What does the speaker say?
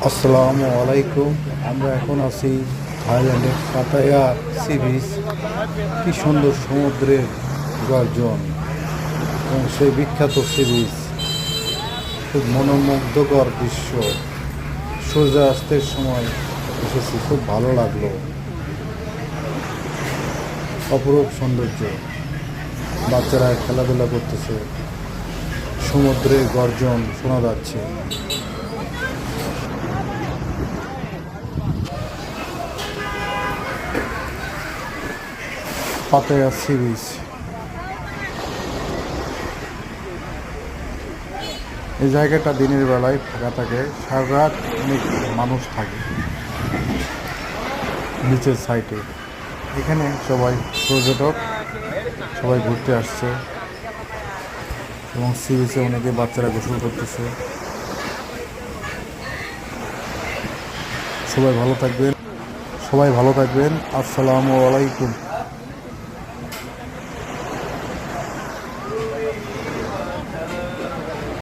আসসালামু আলাইকুম। আমরা এখন আছি থাইল্যান্ডের পাতায়া সি বিচ। কি সুন্দর সমুদ্রের গর্জন এবং সেই বিখ্যাত সি বিচ, খুব মনোমুগ্ধকর দৃশ্য। সূর্যাস্তের সময় এসেছি, খুব ভালো লাগলো। অপরূপ সৌন্দর্য, বাচ্চারা খেলাধুলা করতেছে, সমুদ্রের গর্জন শোনা যাচ্ছে। পাতায়া সি বিচ, এই জায়গাটা দিনের বেলায় ফাঁকা থাকে, সারা রাত অনেক মানুষ থাকে নিচের সাইডে। এখানে সবাই পর্যটক, সবাই ঘুরতে আসছে এবং সি বিচে অনেকে বাচ্চারা গোসল করতেছে। সবাই ভালো থাকবেন, সবাই ভালো থাকবেন। আসসালামু আলাইকুম।